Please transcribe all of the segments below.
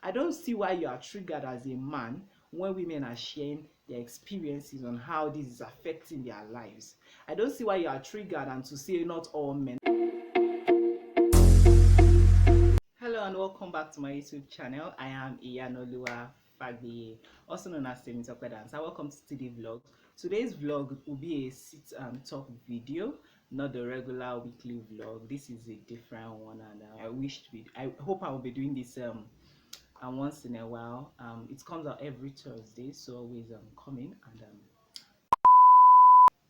I don't see why you are triggered as a man when women are sharing their experiences on how this is affecting their lives. I don't see why you are triggered and to say not all men. Hello and welcome back to my YouTube channel. I am Iyanoluwa Fagbiye, also known as Temitope Dance. Welcome to today's vlog. Today's vlog will be a sit and talk video, not the regular weekly vlog. This is a different one, and I hope I will be doing this once in a while. It comes out every Thursday, so always coming. And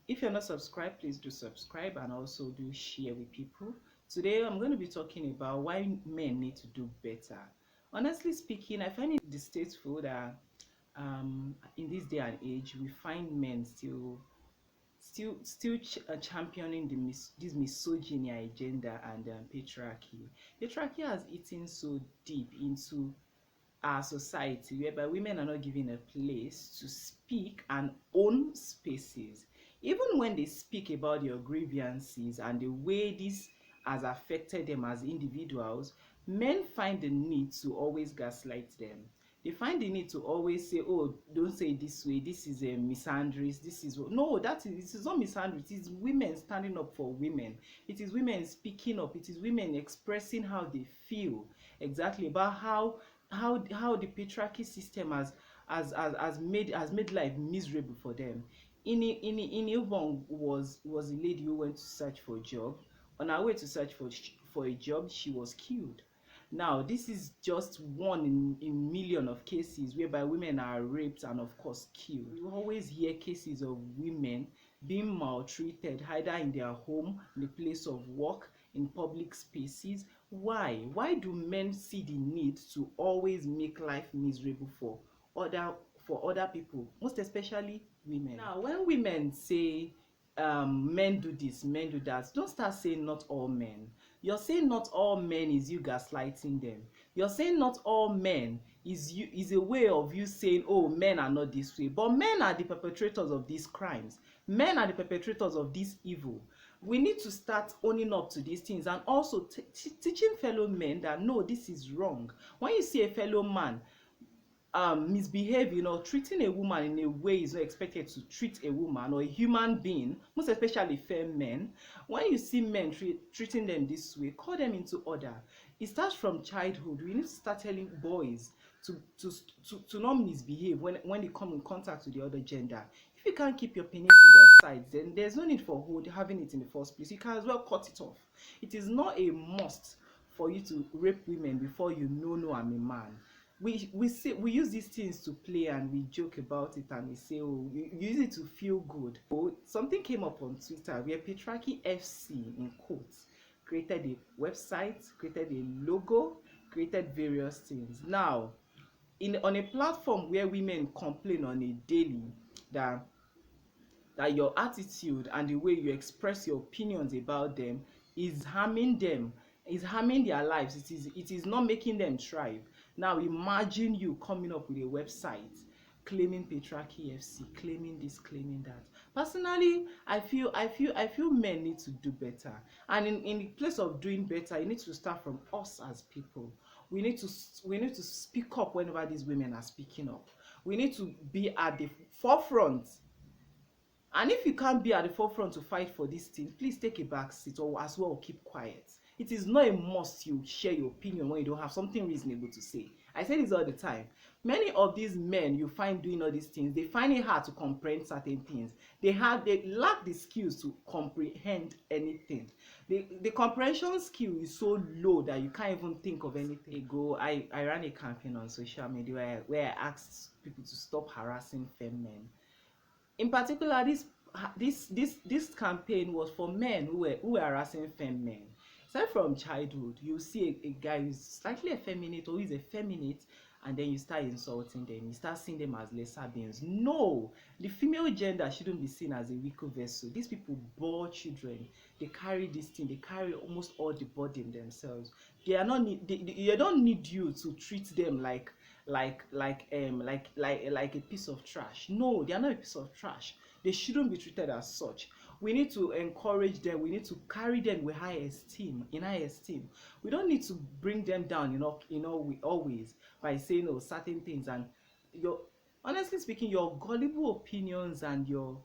if you're not subscribed, please do subscribe and also do share with people. Today I'm going to be talking about why men need to do better. Honestly speaking, I find it distasteful that in this day and age we find men still championing this misogyny agenda and patriarchy. Patriarchy has eaten so deep into our society, whereby women are not given a place to speak and own spaces. Even when they speak about their grievances and the way this has affected them as individuals, men find the need to always gaslight them. They find the need to always say, oh, don't say it this way, this is a misandry, this is no, it is not misandry, it is women standing up for women, it is women speaking up, it is women expressing how they feel exactly about how the patriarchy system has made life miserable for them. In was a lady who went to search for a job. On her way to search for a job, she was killed. Now, this is just one in million of cases whereby women are raped and of course killed. We always hear cases of women being maltreated either in their home, in the place of work, in public spaces. Why? Why do men see the need to always make life miserable for other people, most especially women? Now, when women say men do this, men do that, don't start saying not all men. You're saying not all men is you gaslighting them. You're saying not all men is a way of you saying, oh, men are not this way. But men are the perpetrators of these crimes. Men are the perpetrators of this evil. We need to start owning up to these things and also teaching fellow men that no, this is wrong. When you see a fellow man misbehaving or treating a woman in a way is not expected to treat a woman or a human being, most especially fair men, when you see men treating them this way, call them into order. It starts from childhood. We need to start telling boys to not misbehave when they come in contact with the other gender. If you can't keep your penises aside, then there's no need for having it in the first place. You can as well cut it off. It is not a must for you to rape women before you know I'm a man. We use these things to play and we joke about it and we say, oh, you use it to feel good. Oh, something came up on Twitter where Patriarchy FC in quotes created a website, created a logo, created various things. Now, on a platform where women complain on a daily that your attitude and the way you express your opinions about them is harming them, is harming their lives, it is not making them thrive. Now imagine you coming up with a website claiming Patriarchy FC, claiming this, claiming that. Personally, I feel men need to do better. And in the place of doing better, you need to start from us as people. We need to speak up whenever these women are speaking up. We need to be at the forefront. And if you can't be at the forefront to fight for this thing, please take a back seat or as well keep quiet. It is not a must you share your opinion when you don't have something reasonable to say. I say this all the time. Many of these men you find doing all these things, they find it hard to comprehend certain things. They lack the skills to comprehend anything. The comprehension skill is so low that you can't even think of anything. I ran a campaign on social media where I asked people to stop harassing femme men. In particular, this campaign was for men who were harassing femme men. Start from childhood, you see a guy who's slightly effeminate or who's effeminate, and then you start insulting them. You start seeing them as lesser beings. No, the female gender shouldn't be seen as a weaker vessel. These people bore children. They carry this thing. They carry almost all the burden themselves. They don't need you to treat them like a piece of trash. No, they are not a piece of trash. They shouldn't be treated as such. We need to encourage them. We need to carry them with high esteem, in high esteem. We don't need to bring them down, we always by saying certain things. And your honestly speaking, your gullible opinions and your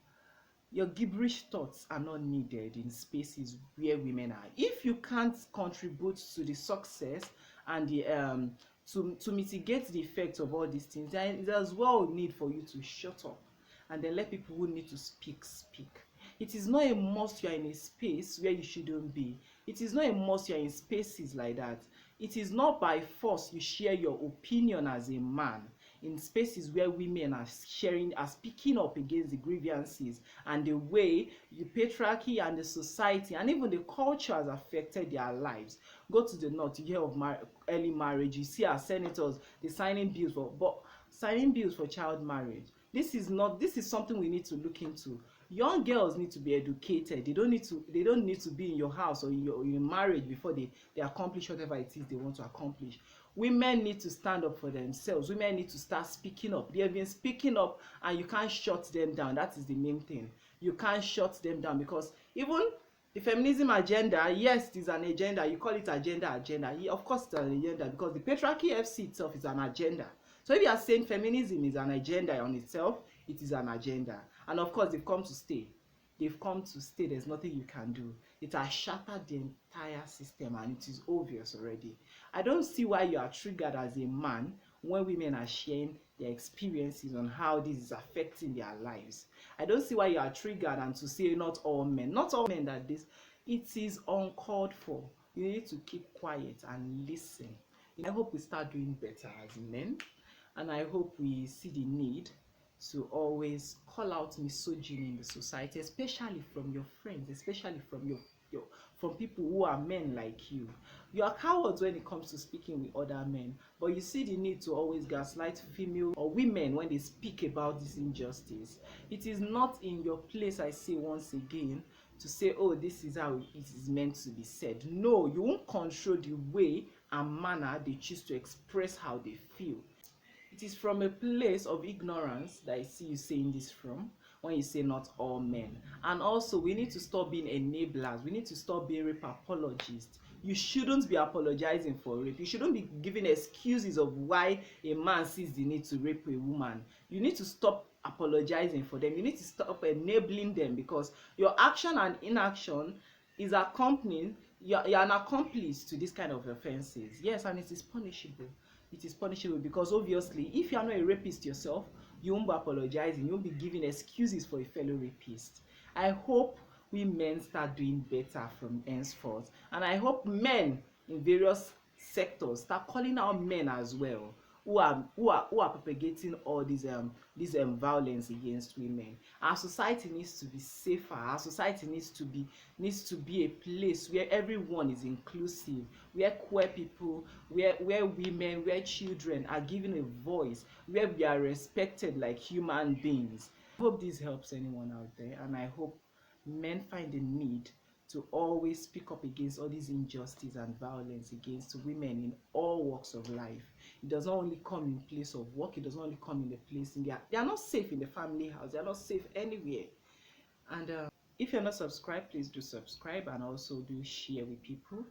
gibberish thoughts are not needed in spaces where women are. If you can't contribute to the success and the to mitigate the effects of all these things, then there's well need for you to shut up and then let people who need to speak. It is not a must you are in a space where you shouldn't be. It is not a must you are in spaces like that. It is not by force you share your opinion as a man in spaces where women are speaking up against the grievances and the way the patriarchy and the society and even the culture has affected their lives. Go to the north, you hear of early marriage. You see our senators, they signing bills for child marriage. This is something we need to look into. Young girls need to be educated. They don't need to be in your house or in your marriage before they accomplish whatever it is they want to accomplish. Women need to stand up for themselves. Women need to start speaking up. They have been speaking up and you can't shut them down. That is the main thing. You can't shut them down because even the feminism agenda, yes, it is an agenda. You call it agenda. Yeah, of course it's an agenda because the patriarchy FC itself is an agenda. So if you are saying feminism is an agenda on itself, it is an agenda. And of course they've come to stay. They've come to stay. There's nothing you can do. It has shattered the entire system and it is obvious already. I don't see why you are triggered as a man when women are sharing their experiences on how this is affecting their lives. I don't see why you are triggered and to say not all men that this, it is uncalled for. You need to keep quiet and listen. I hope we start doing better as men, and I hope we see the need to always call out misogyny in the society, especially from your friends, especially from from people who are men like you. You are cowards when it comes to speaking with other men, but you see the need to always gaslight female or women when they speak about this injustice. It is not in your place, I say once again, to say, oh, this is how it is meant to be said. No, you won't control the way and manner they choose to express how they feel. It is from a place of ignorance that I see you saying this from when you say not all men. And also, we need to stop being enablers. We need to stop being rape apologists. You shouldn't be apologizing for rape. You shouldn't be giving excuses of why a man sees the need to rape a woman. You need to stop apologizing for them. You need to stop enabling them because your action and inaction is accompanying, you're an accomplice to this kind of offenses. Yes, and it is punishable. It is punishable because obviously if you are not a rapist yourself, you won't be apologizing, you won't be giving excuses for a fellow rapist. I hope we men start doing better from henceforth, and I hope men in various sectors start calling out men as well who are propagating all this violence against women. Our society needs to be safer. Our society needs to be a place where everyone is inclusive, where queer people, where women, where children are given a voice, where we are respected like human beings. I hope this helps anyone out there, and I hope men find the need to always speak up against all these injustice and violence against women in all walks of life. It does not only come in place of work, it does not only come in the place in they are not safe in the family house, they are not safe anywhere. And if you're not subscribed, please do subscribe and also do share with people.